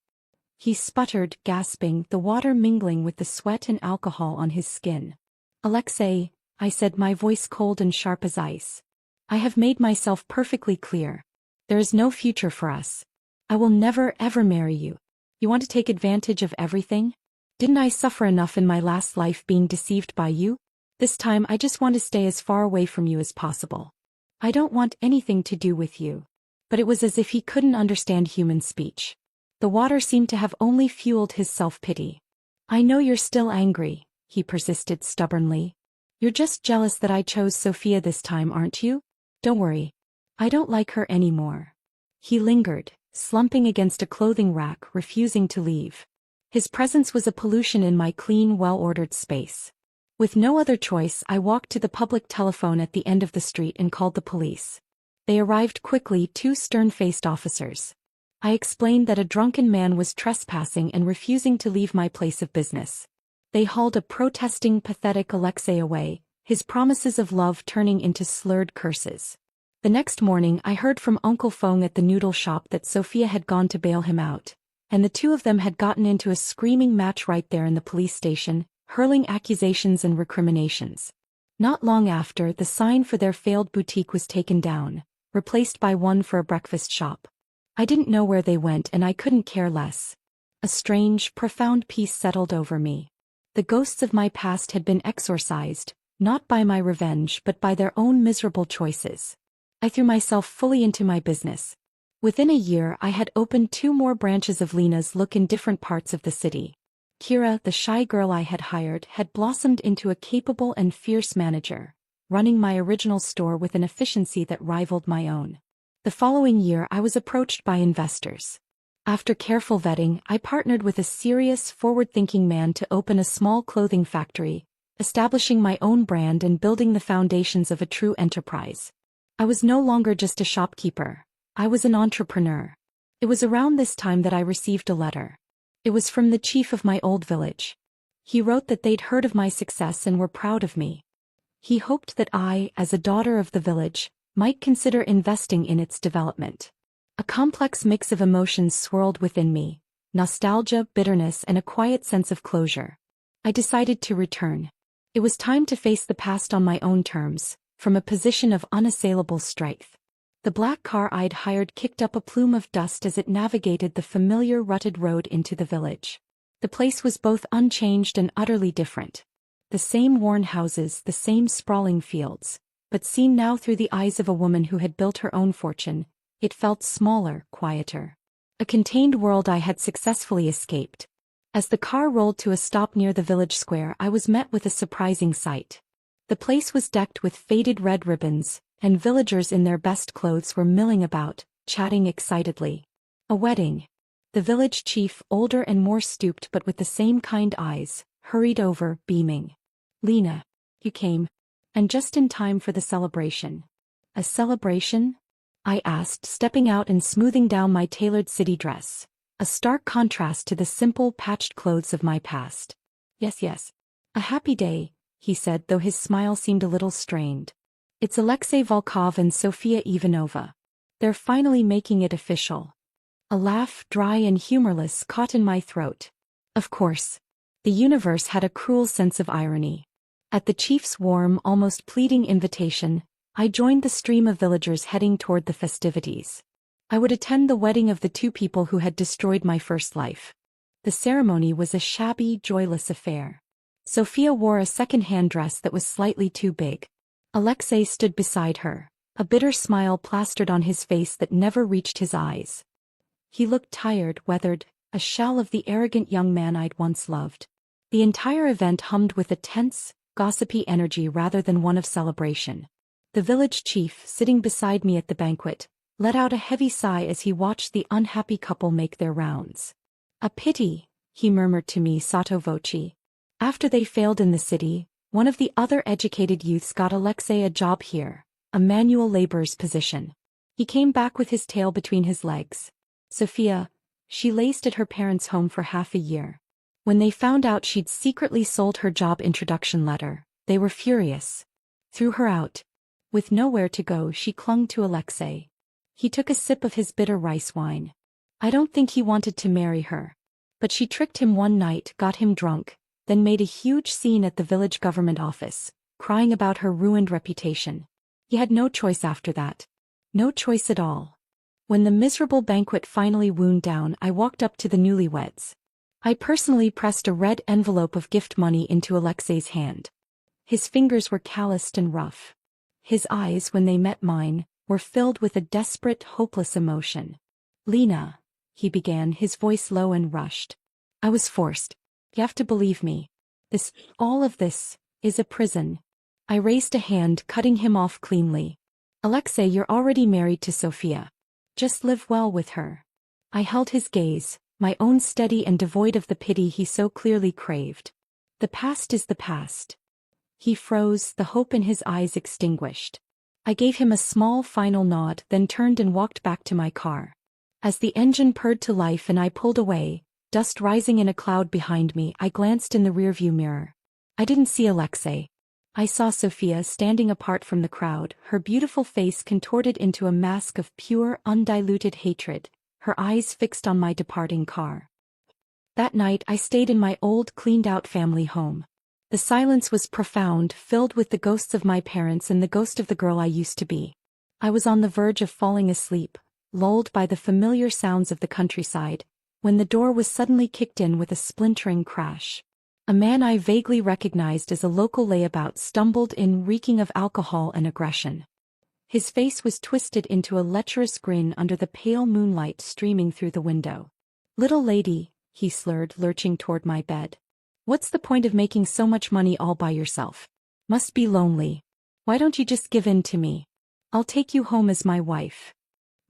He sputtered, gasping, the water mingling with the sweat and alcohol on his skin. "Alexei," I said, my voice cold and sharp as ice. "I have made myself perfectly clear. There is no future for us. I will never ever marry you. You want to take advantage of everything? Didn't I suffer enough in my last life being deceived by you? This time I just want to stay as far away from you as possible. I don't want anything to do with you." But it was as if he couldn't understand human speech. The water seemed to have only fueled his self-pity. "I know you're still angry," he persisted stubbornly. "You're just jealous that I chose Sophia this time, aren't you? Don't worry. I don't like her anymore." He lingered, slumping against a clothing rack, refusing to leave. His presence was a pollution in my clean, well-ordered space. With no other choice, I walked to the public telephone at the end of the street and called the police. They arrived quickly, 2 stern-faced officers. I explained that a drunken man was trespassing and refusing to leave my place of business. They hauled a protesting, pathetic Alexei away, his promises of love turning into slurred curses. The next morning I heard from Uncle Feng at the noodle shop that Sophia had gone to bail him out, and the two of them had gotten into a screaming match right there in the police station, hurling accusations and recriminations. Not long after, the sign for their failed boutique was taken down, replaced by one for a breakfast shop. I didn't know where they went and I couldn't care less. A strange, profound peace settled over me. The ghosts of my past had been exorcised, not by my revenge but by their own miserable choices. I threw myself fully into my business. Within a year I had opened 2 more branches of Lena's Look in different parts of the city. Kira, the shy girl I had hired, had blossomed into a capable and fierce manager, running my original store with an efficiency that rivaled my own. The following year I was approached by investors. After careful vetting, I partnered with a serious, forward-thinking man to open a small clothing factory, establishing my own brand and building the foundations of a true enterprise. I was no longer just a shopkeeper. I was an entrepreneur. It was around this time that I received a letter. It was from the chief of my old village. He wrote that they'd heard of my success and were proud of me. He hoped that I, as a daughter of the village, might consider investing in its development. A complex mix of emotions swirled within me: nostalgia, bitterness, and a quiet sense of closure. I decided to return. It was time to face the past on my own terms, from a position of unassailable strength. The black car I'd hired kicked up a plume of dust as it navigated the familiar rutted road into the village. The place was both unchanged and utterly different. The same worn houses, the same sprawling fields, but seen now through the eyes of a woman who had built her own fortune, it felt smaller, quieter. A contained world I had successfully escaped. As the car rolled to a stop near the village square, I was met with a surprising sight. The place was decked with faded red ribbons, and villagers in their best clothes were milling about, chatting excitedly. A wedding. The village chief, older and more stooped but with the same kind eyes, hurried over, beaming. "Lena, you came. And just in time for the celebration." "A celebration?" I asked, stepping out and smoothing down my tailored city dress, a stark contrast to the simple, patched clothes of my past. Yes. "A happy day," he said, though his smile seemed a little strained. "It's Alexei Volkov and Sofia Ivanova. They're finally making it official." A laugh, dry and humorless, caught in my throat. Of course. The universe had a cruel sense of irony. At the chief's warm, almost pleading invitation, I joined the stream of villagers heading toward the festivities. I would attend the wedding of the 2 people who had destroyed my first life. The ceremony was a shabby, joyless affair. Sophia wore a second-hand dress that was slightly too big. Alexei stood beside her, a bitter smile plastered on his face that never reached his eyes. He looked tired, weathered, a shell of the arrogant young man I'd once loved. The entire event hummed with a tense, gossipy energy rather than one of celebration. The village chief, sitting beside me at the banquet, let out a heavy sigh as he watched the unhappy couple make their rounds. "A pity," he murmured to me sotto voce. After they failed in the city, one of the other educated youths got Alexei a job here, a manual laborer's position. He came back with his tail between his legs. Sophia, she laced at her parents' home for half a year. When they found out she'd secretly sold her job introduction letter, they were furious. Threw her out. With nowhere to go, she clung to Alexei. He took a sip of his bitter rice wine. I don't think he wanted to marry her. But she tricked him one night, got him drunk, then made a huge scene at the village government office, crying about her ruined reputation. He had no choice after that. No choice at all. When the miserable banquet finally wound down, I walked up to the newlyweds. I personally pressed a red envelope of gift money into Alexei's hand. His fingers were calloused and rough. His eyes, when they met mine, were filled with a desperate, hopeless emotion. "Lena," he began, his voice low and rushed. "I was forced. You have to believe me. All of this, is a prison." I raised a hand, cutting him off cleanly. "Alexei, you're already married to Sophia. Just live well with her." I held his gaze, my own steady and devoid of the pity he so clearly craved. "The past is the past." He froze, the hope in his eyes extinguished. I gave him a small final nod, then turned and walked back to my car. As the engine purred to life and I pulled away, dust rising in a cloud behind me, I glanced in the rearview mirror. I didn't see Alexei. I saw Sophia standing apart from the crowd, her beautiful face contorted into a mask of pure, undiluted hatred, her eyes fixed on my departing car. That night I stayed in my old cleaned-out family home. The silence was profound, filled with the ghosts of my parents and the ghost of the girl I used to be. I was on the verge of falling asleep, lulled by the familiar sounds of the countryside, when the door was suddenly kicked in with a splintering crash. A man I vaguely recognized as a local layabout stumbled in, reeking of alcohol and aggression. His face was twisted into a lecherous grin under the pale moonlight streaming through the window. "Little lady," he slurred, lurching toward my bed. "What's the point of making so much money all by yourself? Must be lonely. Why don't you just give in to me? I'll take you home as my wife."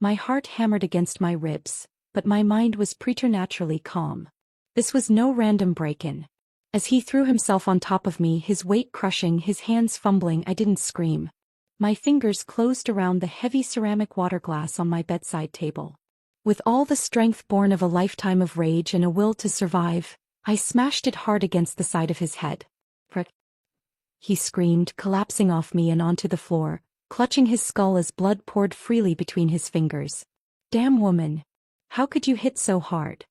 My heart hammered against my ribs, but my mind was preternaturally calm. This was no random break-in. As he threw himself on top of me, his weight crushing, his hands fumbling, I didn't scream. My fingers closed around the heavy ceramic water glass on my bedside table. With all the strength born of a lifetime of rage and a will to survive, I smashed it hard against the side of his head. "Prick!" he screamed, collapsing off me and onto the floor, clutching his skull as blood poured freely between his fingers. "Damn woman! How could you hit so hard?"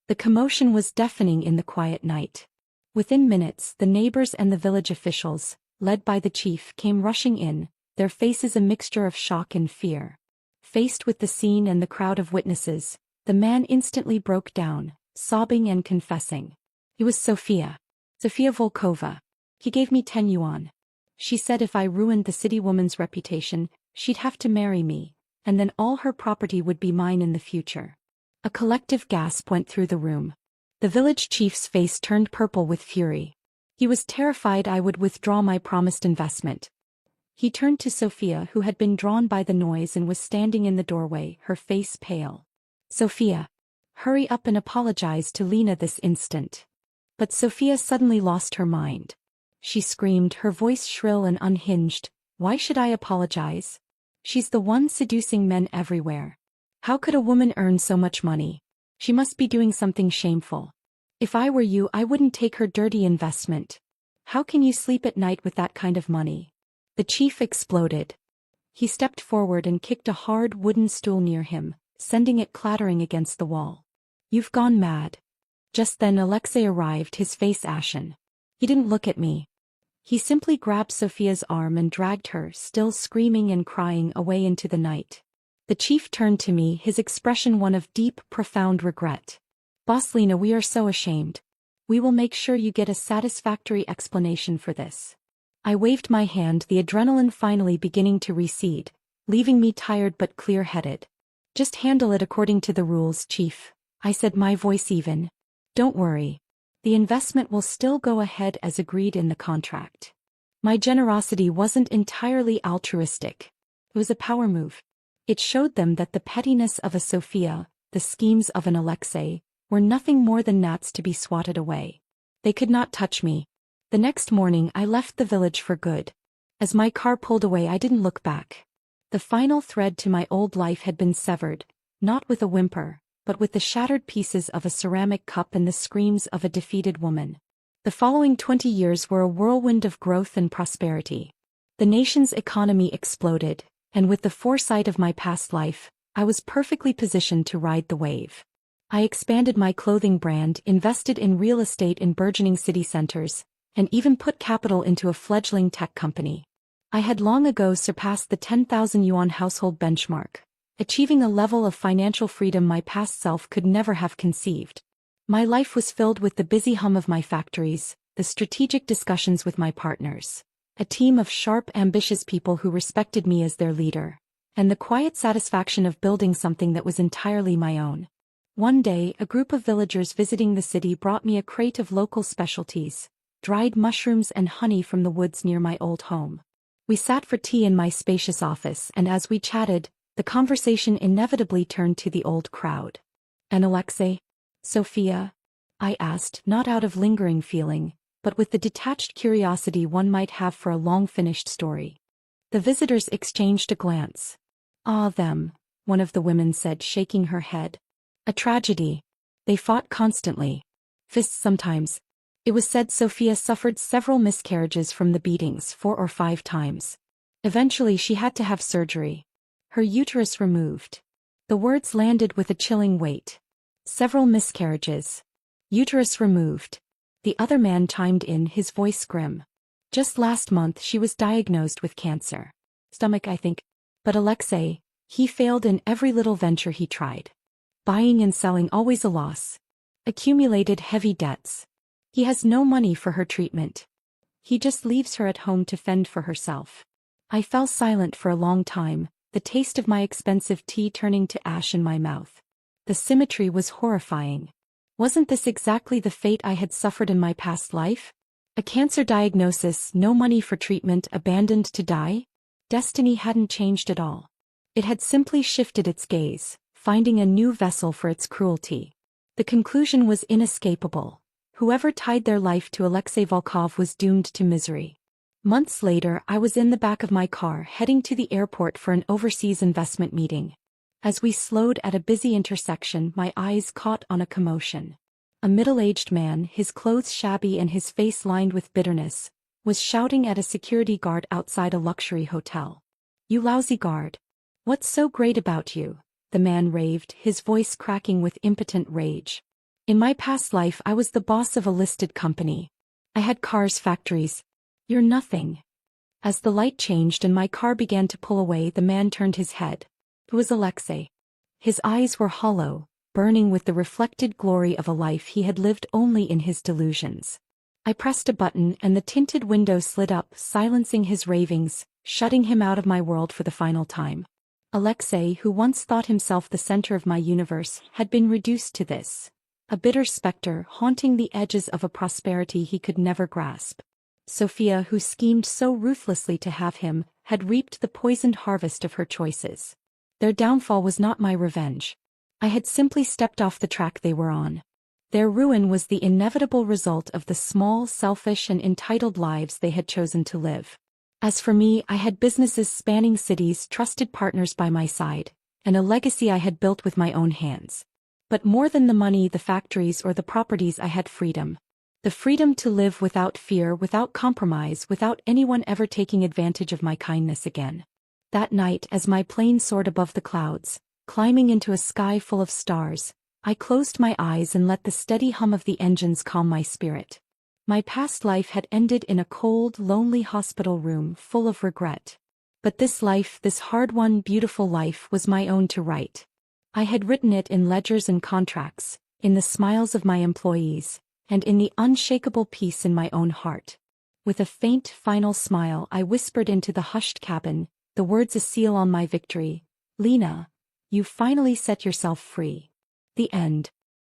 The commotion was deafening in the quiet night. Within minutes, the neighbors and the village officials, led by the chief, came rushing in, their faces a mixture of shock and fear. Faced with the scene and the crowd of witnesses, the man instantly broke down, sobbing and confessing. It was Sophia Volkova. He gave me 10 yuan. She said if I ruined the city woman's reputation, she'd have to marry me, and then all her property would be mine in the future. A collective gasp went through the room. The village chief's face turned purple with fury. He was terrified I would withdraw my promised investment. He turned to Sophia, who had been drawn by the noise and was standing in the doorway, her face pale. "Sophia, hurry up and apologize to Lena this instant." But Sophia suddenly lost her mind. She screamed, her voice shrill and unhinged. "Why should I apologize? She's the one seducing men everywhere. How could a woman earn so much money? She must be doing something shameful. If I were you, I wouldn't take her dirty investment. How can you sleep at night with that kind of money?" The chief exploded. He stepped forward and kicked a hard wooden stool near him, sending it clattering against the wall. "You've gone mad." Just then Alexei arrived, his face ashen. He didn't look at me. He simply grabbed Sophia's arm and dragged her, still screaming and crying, away into the night. The chief turned to me, his expression one of deep, profound regret. "Boss Lena, we are so ashamed. We will make sure you get a satisfactory explanation for this." I waved my hand, the adrenaline finally beginning to recede, leaving me tired but clear-headed. "Just handle it according to the rules, chief," I said, my voice even. "Don't worry. The investment will still go ahead as agreed in the contract." My generosity wasn't entirely altruistic. It was a power move. It showed them that the pettiness of a Sophia, the schemes of an Alexei, were nothing more than gnats to be swatted away. They could not touch me. The next morning I left the village for good. As my car pulled away, I didn't look back. The final thread to my old life had been severed, not with a whimper, but with the shattered pieces of a ceramic cup and the screams of a defeated woman. The following 20 years were a whirlwind of growth and prosperity. The nation's economy exploded, and with the foresight of my past life, I was perfectly positioned to ride the wave. I expanded my clothing brand, invested in real estate in burgeoning city centers, and even put capital into a fledgling tech company. I had long ago surpassed the 10,000 yuan household benchmark, achieving a level of financial freedom my past self could never have conceived. My life was filled with the busy hum of my factories, the strategic discussions with my partners, a team of sharp, ambitious people who respected me as their leader, and the quiet satisfaction of building something that was entirely my own. One day, a group of villagers visiting the city brought me a crate of local specialties, dried mushrooms and honey from the woods near my old home. We sat for tea in my spacious office, and as we chatted, the conversation inevitably turned to the old crowd. "And Alexei? Sophia?" I asked, not out of lingering feeling, but with the detached curiosity one might have for a long-finished story. The visitors exchanged a glance. "Ah, them. one of the women said, shaking her head. A tragedy. They fought constantly. Fists sometimes. It was said Sophia suffered several miscarriages from the beatings 4 or 5 times. Eventually she had to have surgery. Her uterus removed. The words landed with a chilling weight. Several miscarriages. Uterus removed. The other man chimed in, his voice grim. Just last month she was diagnosed with cancer. Stomach, I think. But Alexei, he failed in every little venture he tried. Buying and selling always a loss. Accumulated heavy debts. He has no money for her treatment. He just leaves her at home to fend for herself. I fell silent for a long time, the taste of my expensive tea turning to ash in my mouth. The symmetry was horrifying. Wasn't this exactly the fate I had suffered in my past life? A cancer diagnosis, no money for treatment, abandoned to die? Destiny hadn't changed at all. It had simply shifted its gaze, finding a new vessel for its cruelty. The conclusion was inescapable. Whoever tied their life to Alexei Volkov was doomed to misery. Months later, I was in the back of my car heading to the airport for an overseas investment meeting. As we slowed at a busy intersection, my eyes caught on a commotion. A middle-aged man, his clothes shabby and his face lined with bitterness, was shouting at a security guard outside a luxury hotel. "You lousy guard. What's so great about you?" the man raved, his voice cracking with impotent rage. "In my past life I was the boss of a listed company. I had cars, factories. You're nothing." As the light changed and my car began to pull away, the man turned his head. It was Alexei. His eyes were hollow, burning with the reflected glory of a life he had lived only in his delusions. I pressed a button and the tinted window slid up, silencing his ravings, shutting him out of my world for the final time. Alexei, who once thought himself the center of my universe, had been reduced to this. A bitter specter haunting the edges of a prosperity he could never grasp. Sophia, who schemed so ruthlessly to have him, had reaped the poisoned harvest of her choices. Their downfall was not my revenge. I had simply stepped off the track they were on. Their ruin was the inevitable result of the small, selfish and entitled lives they had chosen to live. As for me, I had businesses spanning cities, trusted partners by my side, and a legacy I had built with my own hands. But more than the money, the factories or the properties, I had freedom. The freedom to live without fear, without compromise, without anyone ever taking advantage of my kindness again. That night, as my plane soared above the clouds, climbing into a sky full of stars, I closed my eyes and let the steady hum of the engines calm my spirit. My past life had ended in a cold, lonely hospital room full of regret. But this life, this hard-won, beautiful life, was my own to write. I had written it in ledgers and contracts, in the smiles of my employees, and in the unshakable peace in my own heart. With a faint, final smile, I whispered into the hushed cabin, the words a seal on my victory, "Lena, you finally set yourself free." The end.